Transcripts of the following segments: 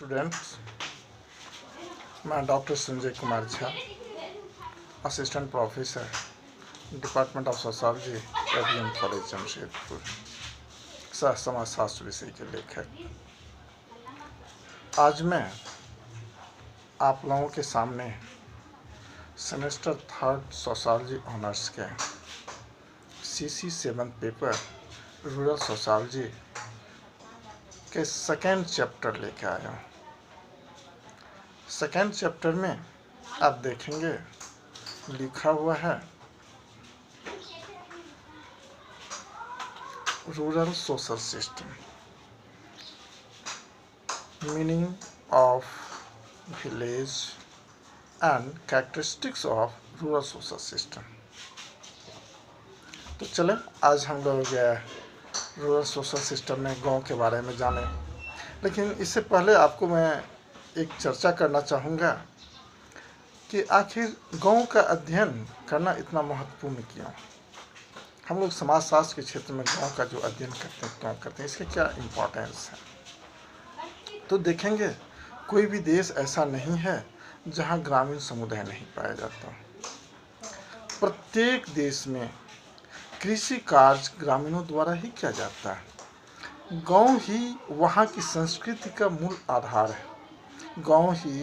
Students, मैं doctor Sanjay Kumar Jha, assistant professor, department of sociology, AVM college Jamshedpur, सह समाजशास्त्र विषय के लेखक। आज मैं आप लोगों के सामने सेमेस्टर 3 सोशोलॉजी ऑनर्स के CC 7 पेपर रूरल सोशोलॉजी के सेकेंड चैप्टर लेके आया हूँ। सेकेंड चैप्टर में आप देखेंगे लिखा हुआ है rural social system, meaning of village and characteristics of rural social system. तो चलें आज हम लोग रूरल सोशल सिस्टम में गांव के बारे में जानें। लेकिन इससे पहले आपको मैं एक चर्चा करना चाहूँगा कि आखिर गांव का अध्ययन करना इतना महत्वपूर्ण क्यों। हम लोग समाजशास्त्र के क्षेत्र में गांव का जो अध्ययन करते हैं क्यों करते हैं, इसके क्या इम्पोर्टेंस है। तो देखेंगे कोई भी देश ऐसा नहीं है जहां ग्रामीण समुदाय नहीं पाया जाता। प्रत्येक देश में कृषि कार्य ग्रामीणों द्वारा ही किया जाता है। गांव ही वहाँ की संस्कृति का मूल आधार है। गांव ही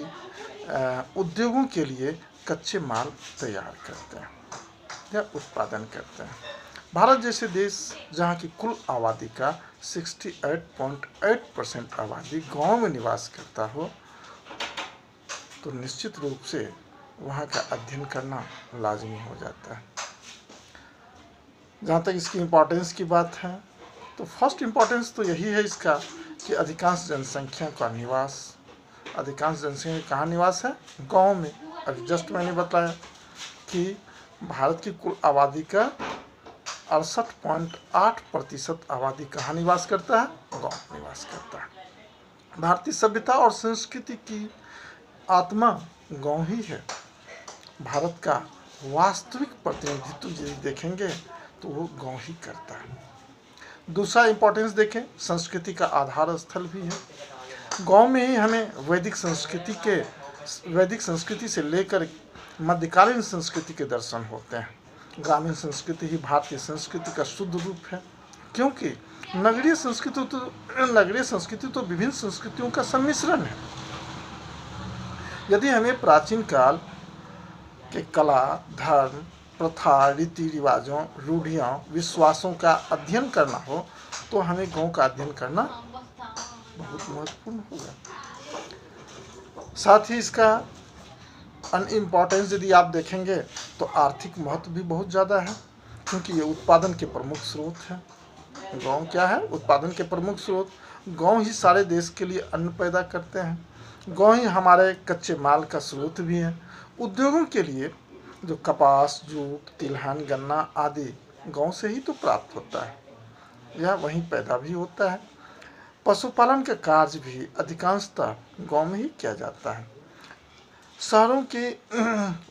उद्योगों के लिए कच्चे माल तैयार करते हैं या उत्पादन करते हैं। भारत जैसे देश जहाँ की कुल आबादी का 68.8% आबादी गांव में निवास करता हो, तो निश्चित रूप से वहाँ का अध्ययन करना लाजमी हो जाता है। जहाँ तक इसकी इम्पोर्टेंस की बात है, तो फर्स्ट इम्पोर्टेंस तो यही है इसका कि अधिकांश जनसंख्या कहाँ निवास है? गांव में। अभी जस्ट मैंने बताया कि भारत की कुल आबादी का 68.8% आबादी कहाँ निवास करता है? गांव में निवास करता है। भारतीय सभ्यता और संस्कृति की आत्मा गांव ही है। भारत का वास्तविक प्रतिनिधित्व यदि देखेंगे तो वो गांव ही करता है। दूसरा इम्पोर्टेंस देखें, संस्कृति का आधार स्थल भी है। गांव में ही हमें वैदिक संस्कृति से लेकर मध्यकालीन संस्कृति के दर्शन होते हैं। ग्रामीण संस्कृति ही भारतीय संस्कृति का शुद्ध रूप है, क्योंकि नगरीय संस्कृति तो विभिन्न संस्कृतियों का सम्मिश्रण है। यदि हमें प्राचीन काल के कला, धर्म, प्रथा, रीति रिवाजों, रूढ़ियों, विश्वासों का अध्ययन करना हो तो हमें गांव का अध्ययन करना बहुत महत्वपूर्ण होगा। साथ ही इसका इम्पोर्टेंस यदि आप देखेंगे तो आर्थिक महत्व भी बहुत ज़्यादा है, क्योंकि ये उत्पादन के प्रमुख स्रोत हैं। गांव क्या है? उत्पादन के प्रमुख स्रोत। गांव ही सारे देश के लिए अन्न पैदा करते हैं। गांव ही हमारे कच्चे माल का स्रोत भी है। उद्योगों के लिए जो कपास, जूट, तिलहन, गन्ना आदि गांव से ही तो प्राप्त होता है या वहीं पैदा भी होता है। पशुपालन का कार्य भी अधिकांशतः गांव में ही किया जाता है। शहरों के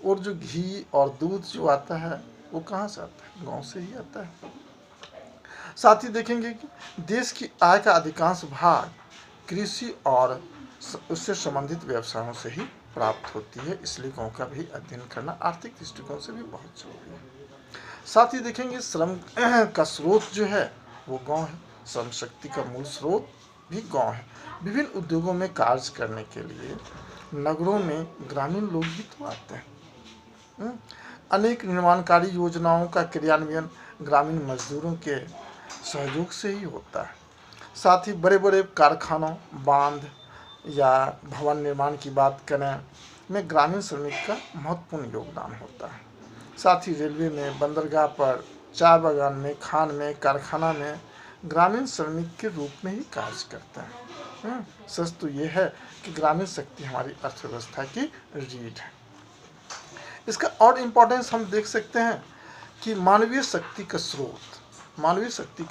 और जो घी और दूध जो आता है वो कहाँ से आता है? गांव से ही आता है। साथ ही देखेंगे कि देश की आय का अधिकांश भाग कृषि और उससे संबंधित व्यवसायों से ही प्राप्त होती है। इसलिए गांव का भी अध्ययन करना आर्थिक दृष्टिकोण से भी बहुत जरूरी है। साथ ही देखेंगे श्रम का स्रोत जो है वो गांव है। श्रम शक्ति का मूल स्रोत भी गांव है। विभिन्न उद्योगों में कार्य करने के लिए नगरों में ग्रामीण लोग भी तो आते हैं। अनेक निर्माणकारी योजनाओं का क्रियान्वयन ग्रामीण मजदूरों के सहयोग से ही होता है। साथ ही बड़े बड़े कारखानों, बांध या भवन निर्माण की बात करें में ग्रामीण श्रमिक का महत्वपूर्ण योगदान होता है। साथ ही रेलवे में, बंदरगाह पर, चाय बागान में, खान में, कारखाना में ग्रामीण श्रमिक के रूप में ही कार्य करते हैं। सच तो ये है कि ग्रामीण शक्ति हमारी अर्थव्यवस्था की रीढ़ है। इसका और इम्पोर्टेंस हम देख सकते हैं कि मानवीय शक्ति के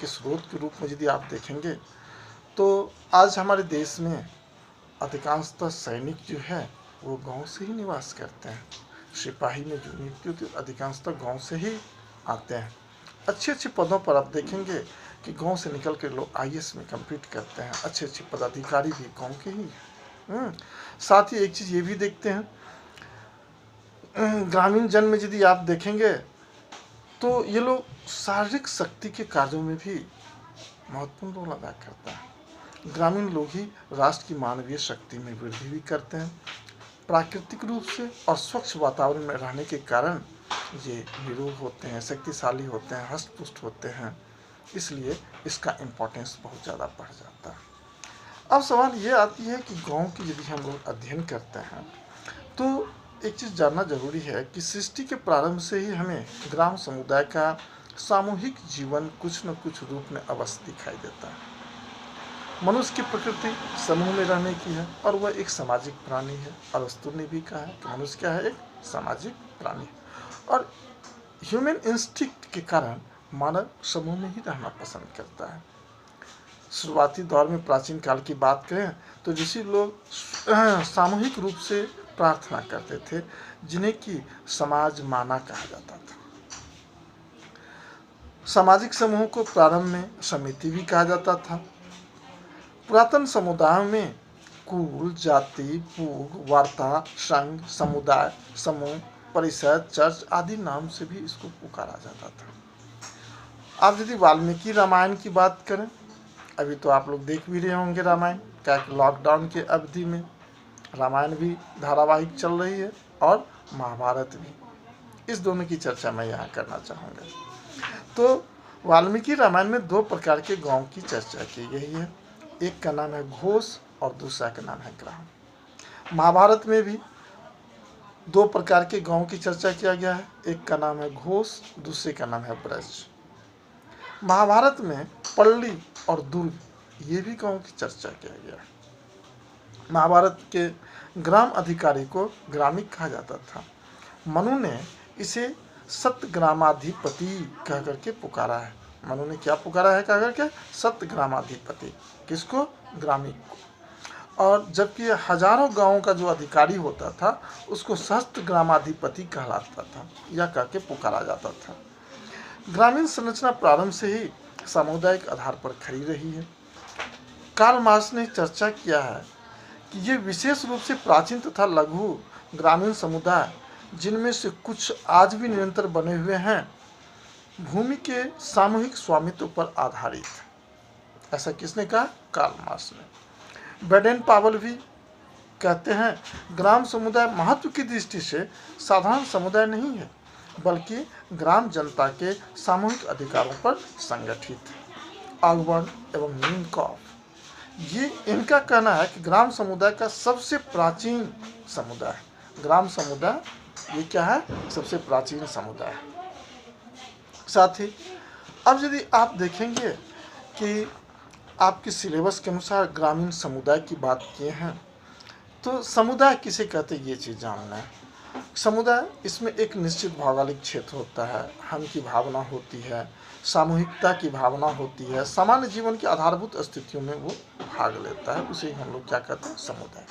स्रोत के रूप में यदि आप देखेंगे तो आज हमारे देश में अधिकांशतः सैनिक जो है वो गांव से ही निवास करते हैं। सिपाही में जो नियुक्ति होती है अधिकांशतः गांव से ही आते हैं। अच्छे अच्छे पदों पर आप देखेंगे कि गांव से निकल कर लोग IAS में कम्पीट करते हैं। अच्छे अच्छे पदाधिकारी भी गांव के ही हैं। साथ ही एक चीज़ ये भी देखते हैं, ग्रामीण जन में यदि आप देखेंगे तो ये लोग शारीरिक शक्ति के कार्यों में भी महत्वपूर्ण रोल अदा करता है। ग्रामीण लोग ही राष्ट्र की मानवीय शक्ति में वृद्धि भी करते हैं। प्राकृतिक रूप से और स्वच्छ वातावरण में रहने के कारण ये निरोग होते हैं, शक्तिशाली होते हैं, हष्ट-पुष्ट होते हैं, इसलिए इसका इम्पोर्टेंस बहुत ज़्यादा बढ़ जाता है। अब सवाल ये आती है कि गांव की यदि हम लोग अध्ययन करते हैं तो एक चीज़ जानना जरूरी है कि सृष्टि के प्रारंभ से ही हमें ग्राम समुदाय का सामूहिक जीवन कुछ न कुछ रूप में अवश्य दिखाई देता है। मनुष्य की प्रकृति समूह में रहने की है और वह एक सामाजिक प्राणी है। अरस्तु ने भी कहा है कि मनुष्य क्या है, एक सामाजिक प्राणी है और ह्यूमन इंस्टिंक्ट के कारण मानव समूह में ही रहना पसंद करता है। शुरुआती दौर में प्राचीन काल की बात करें तो ऋषि लोग सामूहिक रूप से प्रार्थना करते थे, जिन्हें कि समाज माना कहा जाता था। सामाजिक समूह को प्रारंभ में समिति भी कहा जाता था। पुरातन समुदायों में कुल, जाति, पूर्व, वार्ता, संघ, समुदाय, समूह, परिषद, चर्च आदि नाम से भी इसको पुकारा जाता था। आप यदि वाल्मीकि रामायण की बात करें, अभी तो आप लोग देख भी रहे होंगे रामायण, क्या लॉकडाउन के अवधि में रामायण भी धारावाहिक चल रही है और महाभारत भी। इस दोनों की चर्चा मैं यहाँ करना चाहूँगा। तो वाल्मीकि रामायण में दो प्रकार के गांव की चर्चा की गई है, एक का नाम है घोष और दूसरा का नाम है ग्राम। महाभारत में भी दो प्रकार के गांव की चर्चा किया गया है, एक का नाम है घोष, दूसरे का नाम है ब्रज। महाभारत में पल्ली और दुर्ग ये भी गांव की चर्चा किया गया है। महाभारत के ग्राम अधिकारी को ग्रामिक कहा जाता था। मनु ने इसे सतग्रामाधिपति कह करके पुकारा है। मनु ने क्या पुकारा है कह करके? सतग्रामाधिपति। किसको? ग्रामिक को। और जबकि हजारों गांवों का जो अधिकारी होता था उसको सहस्त्रग्रामाधिपति कहलाता था या कह के पुकारा जाता था। ग्रामीण संरचना प्रारंभ से ही सामुदायिक आधार पर खड़ी रही है। कार्ल मार्क्स ने चर्चा किया है कि ये विशेष रूप से प्राचीन तथा लघु ग्रामीण समुदाय, जिनमें से कुछ आज भी निरंतर बने हुए हैं, भूमि के सामूहिक स्वामित्व पर आधारित। ऐसा किसने कहा? कार्ल मार्क्स ने। बेडेन पावेल भी कहते हैं, ग्राम समुदाय महत्व की दृष्टि से साधारण समुदाय नहीं है, बल्कि ग्राम जनता के सामूहिक अधिकारों पर संगठित है। ऑगबर्न एवं नीमकॉफ, ये इनका कहना है कि ग्राम समुदाय का सबसे प्राचीन समुदाय, ग्राम समुदाय ये क्या है? सबसे प्राचीन समुदाय। साथ ही अब यदि आप देखेंगे कि आपके सिलेबस के अनुसार ग्रामीण समुदाय की बात किए हैं, तो समुदाय किसे कहते हैं ये चीज़ जानना है। समुदाय, इसमें एक निश्चित भौगोलिक क्षेत्र होता है, हम की भावना होती है, सामूहिकता की भावना होती है, सामान्य जीवन की आधारभूत स्थितियों में वो भाग लेता है, उसे हम लोग क्या कहते हैं? समुदाय।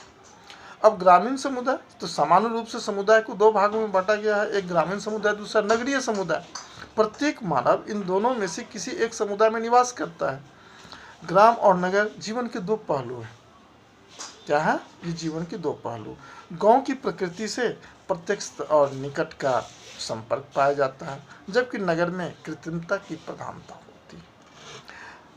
अब ग्रामीण समुदाय, तो सामान्य रूप से समुदाय को दो भागों में बांटा गया है, एक ग्रामीण समुदाय, दूसरा नगरीय समुदाय। प्रत्येक मानव इन दोनों में से किसी एक समुदाय में निवास करता है। ग्राम और नगर जीवन के दो पहलू हैं। क्या है? ये जीवन के दो पहलू। गांव की प्रकृति से प्रत्यक्ष और निकट का संपर्क पाया जाता है, जबकि नगर में कृत्रिमता की प्रधानता होती है।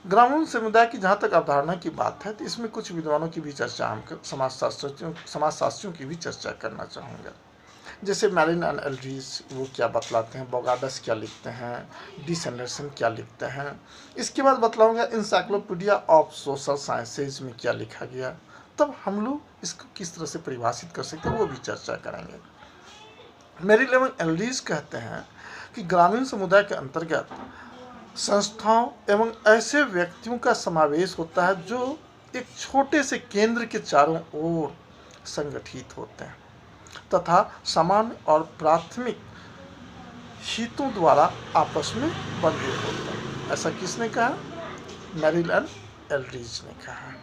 ग्रामीण समुदाय की जहाँ तक अवधारणा की बात है, तो इसमें कुछ विद्वानों की भी चर्चा, हम समाजशास्त्रियों की भी चर्चा करना चाहूँगा। जैसे मैरिन एंड एल्ड्रीज वो क्या बतलाते हैं, बोगाडस क्या लिखते हैं, डी सैंडरसन क्या लिखते हैं। इसके बाद बतलाऊंगा इंसाइक्लोपीडिया ऑफ सोशल साइंसेज में क्या लिखा गया, तब हम लोग इसको किस तरह से परिभाषित कर सकते हैं वो भी चर्चा करेंगे। मैरिन एवं एल्ड्रीज कहते हैं कि ग्रामीण समुदाय के अंतर्गत संस्थाओं एवं ऐसे व्यक्तियों का समावेश होता है जो एक छोटे से केंद्र के चारों ओर संगठित होते हैं तथा सामान्य और प्राथमिक हितों द्वारा आपस में बंधे होते हैं। ऐसा किसने कहा? मैरिन एंड एल्ड्रीज ने कहा।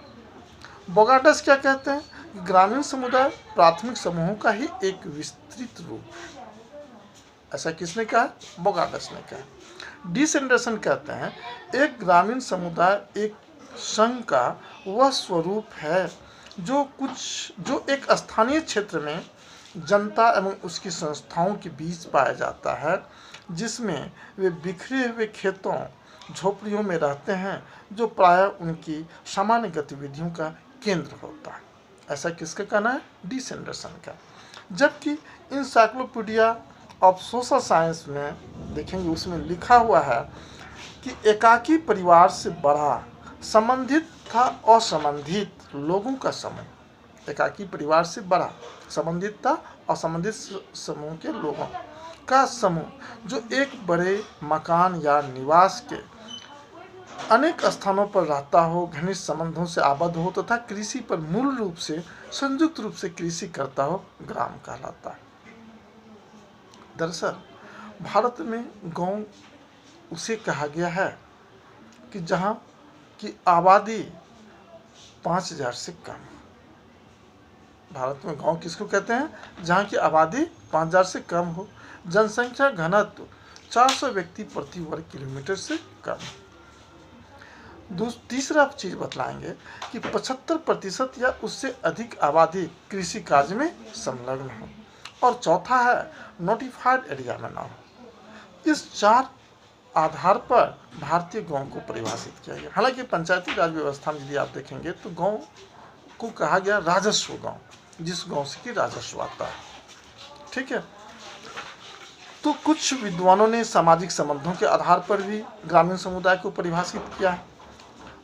बोगाडस क्या कहते हैं? ग्रामीण समुदाय प्राथमिक समूहों का ही एक विस्तृत रूप है। ऐसा किसने कहा? बोगाडस ने कहा। डी सैंडरसन कहते हैं एक ग्रामीण समुदाय एक संघ का वह स्वरूप है जो एक स्थानीय क्षेत्र में जनता एवं उसकी संस्थाओं के बीच पाया जाता है, जिसमें वे बिखरे हुए खेतों झोपड़ियों में रहते हैं, जो प्रायः उनकी सामान्य गतिविधियों का केंद्र होता है। ऐसा किसका कहना है? डी सैंडरसन का। जबकि इंसाइक्लोपीडिया ऑफ सोशल साइंस में देखेंगे, उसमें लिखा हुआ है कि एकाकी परिवार से बड़ा संबंधित था असंबंधित लोगों का समूह। एकाकी परिवार से बड़ा संबंधित था असंबंधित समूह के लोगों का समूह, जो एक बड़े मकान या निवास के अनेक स्थानों पर रहता हो, घनिष्ठ संबंधों से आबद्ध हो तथा कृषि पर मूल रूप से संयुक्त रूप से कृषि करता हो, ग्राम कहलाता है। दरअसल भारत में गांव उसे कहा गया है कि जहां की आबादी 5000 से कम। भारत में गांव किसको कहते हैं? जहां की आबादी 5000 से कम हो, जनसंख्या घनत्व 400 व्यक्ति प्रति वर्ग किलोमीटर से कम। तीसरा चीज बतलाएंगे कि 75% या उससे अधिक आबादी कृषि कार्य में संलग्न हो, और चौथा है नोटिफाइड एरिया में ना हो। इस 4 आधार पर भारतीय गांव को परिभाषित किया गया। हालांकि पंचायती राज व्यवस्था में यदि आप देखेंगे तो गांव को कहा गया राजस्व गांव, जिस गांव से कि राजस्व आता है। ठीक है, तो कुछ विद्वानों ने सामाजिक संबंधों के आधार पर भी ग्रामीण समुदाय को परिभाषित किया है,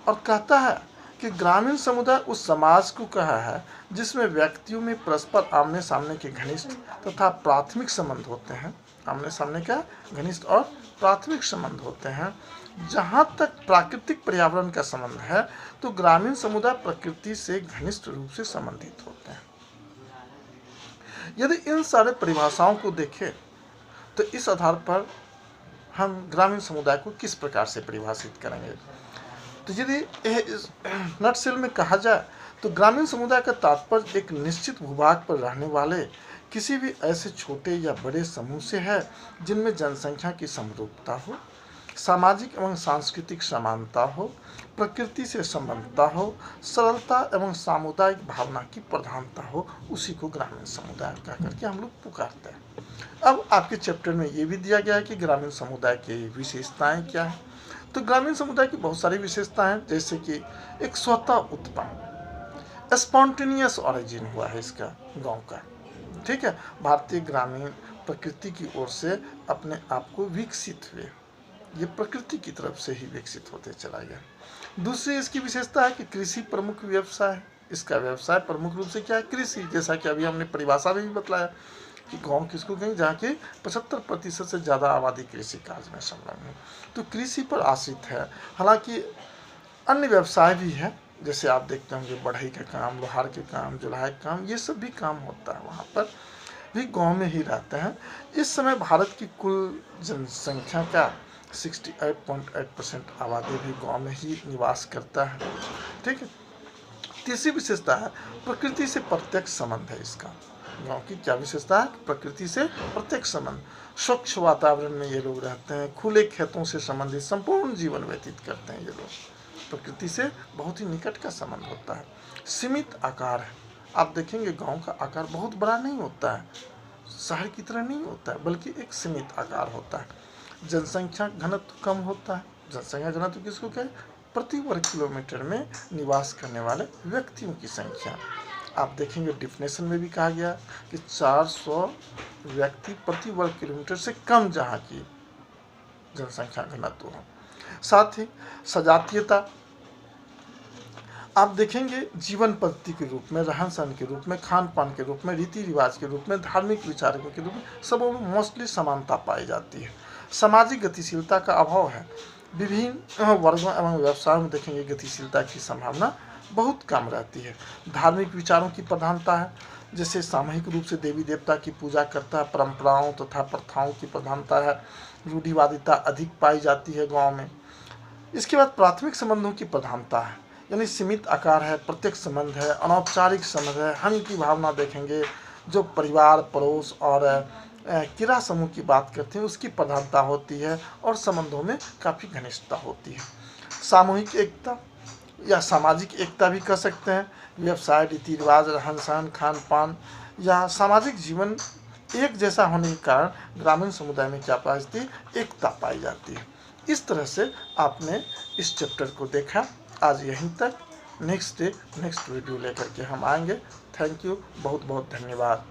और कहता है कि ग्रामीण समुदाय उस समाज को कहा है जिसमें व्यक्तियों में परस्पर आमने सामने के घनिष्ठ तथा प्राथमिक संबंध होते हैं। आमने सामने का घनिष्ठ और प्राथमिक संबंध होते हैं। जहाँ तक प्राकृतिक पर्यावरण का संबंध है, तो ग्रामीण समुदाय प्रकृति से घनिष्ठ रूप से संबंधित होते हैं। यदि इन सारे परिभाषाओं को देखें तो इस आधार पर हम ग्रामीण समुदाय को किस प्रकार से परिभाषित करेंगे। तो यदि नटसेल में कहा जाए तो ग्रामीण समुदाय का तात्पर्य एक निश्चित भूभाग पर रहने वाले किसी भी ऐसे छोटे या बड़े समूह से है जिनमें जनसंख्या की समरूपता हो, सामाजिक एवं सांस्कृतिक समानता हो, प्रकृति से संबंधता हो, सरलता एवं सामुदायिक भावना की प्रधानता हो, उसी को ग्रामीण समुदाय कह करके हम लोग पुकारते हैं। अब आपके चैप्टर में ये भी दिया गया है कि ग्रामीण समुदाय की विशेषताएं क्या है। तो ग्रामीण समुदाय की बहुत सारी विशेषताएं हैं, जैसे कि एक स्वतः उत्पन्न स्पॉन्टेनियस ऑरिजिन हुआ है इसका गांव का। ठीक है, भारतीय ग्रामीण प्रकृति की ओर से अपने आप को विकसित हुए, ये प्रकृति की तरफ से ही विकसित होते चला गया। दूसरी इसकी विशेषता है कि कृषि प्रमुख व्यवसाय है। इसका व्यवसाय प्रमुख रूप से क्या है? कृषि। जैसा कि अभी हमने परिभाषा में भी बतलाया कि गांव किसको कहेंगे? जहाँ की 75% से ज़्यादा आबादी कृषि कार्य में संलग्न है, तो कृषि पर आश्रित है। हालांकि अन्य व्यवसाय भी है, जैसे आप देखते होंगे बढ़ई का काम, लोहार के काम, जुलाहे का काम, ये सब भी काम होता है, वहाँ पर भी गांव में ही रहते हैं। इस समय भारत की कुल जनसंख्या का 68.8% आबादी भी गांव में ही निवास करता है। ठीक है, तीसरी विशेषता है प्रकृति से प्रत्यक्ष संबंध है इसका। गांव की क्या विशेषता है? प्रकृति से प्रत्यक्ष संबंध। स्वच्छ वातावरण में ये लोग रहते हैं, खुले खेतों से संबंधित संपूर्ण जीवन व्यतीत करते हैं ये लोग। प्रकृति से बहुत ही निकट का संबंध होता है। सीमित आकार है। आप देखेंगे गांव का आकार बहुत बड़ा नहीं होता है, शहर की तरह नहीं होता है, बल्कि एक सीमित आकार होता है। जनसंख्या घनत्व कम होता है। जनसंख्या घनत्व किसको क्या है? प्रति वर्ग किलोमीटर में निवास करने वाले व्यक्तियों की संख्या। आप देखेंगे डिफिनेशन में भी कहा गया कि 400 व्यक्ति प्रति वर्ग किलोमीटर से कम जहाँ की जनसंख्या घनत्व हो। साथ ही सजातीयता, आप देखेंगे जीवन पद्धति के रूप में, रहन सहन के रूप में, खान पान के रूप में, रीति रिवाज के रूप में, धार्मिक विचारों के रूप में, सबों में मोस्टली समानता पाई जाती है। सामाजिक गतिशीलता का अभाव है। विभिन्न वर्गों एवं व्यवसायों में देखेंगे गतिशीलता की संभावना बहुत कम रहती है। धार्मिक विचारों की प्रधानता है, जैसे सामूहिक रूप से देवी देवता की पूजा करता है। परंपराओं तथा प्रथाओं की प्रधानता है। रूढ़िवादिता अधिक पाई जाती है गाँव में। इसके बाद प्राथमिक संबंधों की प्रधानता है, यानी सीमित आकार है, प्रत्यक्ष संबंध है, अनौपचारिक संबंध है। हम की भावना देखेंगे, जो परिवार, पड़ोस और किरा समूह की बात करते हैं उसकी प्रधानता होती है, और संबंधों में काफ़ी घनिष्ठता होती है। सामूहिक एकता या सामाजिक एकता भी कह सकते हैं, व्यवसाय, रीति रिवाज, रहन सहन, खान पान या सामाजिक जीवन एक जैसा होने के कारण ग्रामीण समुदाय में क्या पाई जाती है, एकता पाई जाती है। इस तरह से आपने इस चैप्टर को देखा। आज यहीं तक। नेक्स्ट वीडियो लेकर के हम आएंगे। थैंक यू, बहुत बहुत धन्यवाद।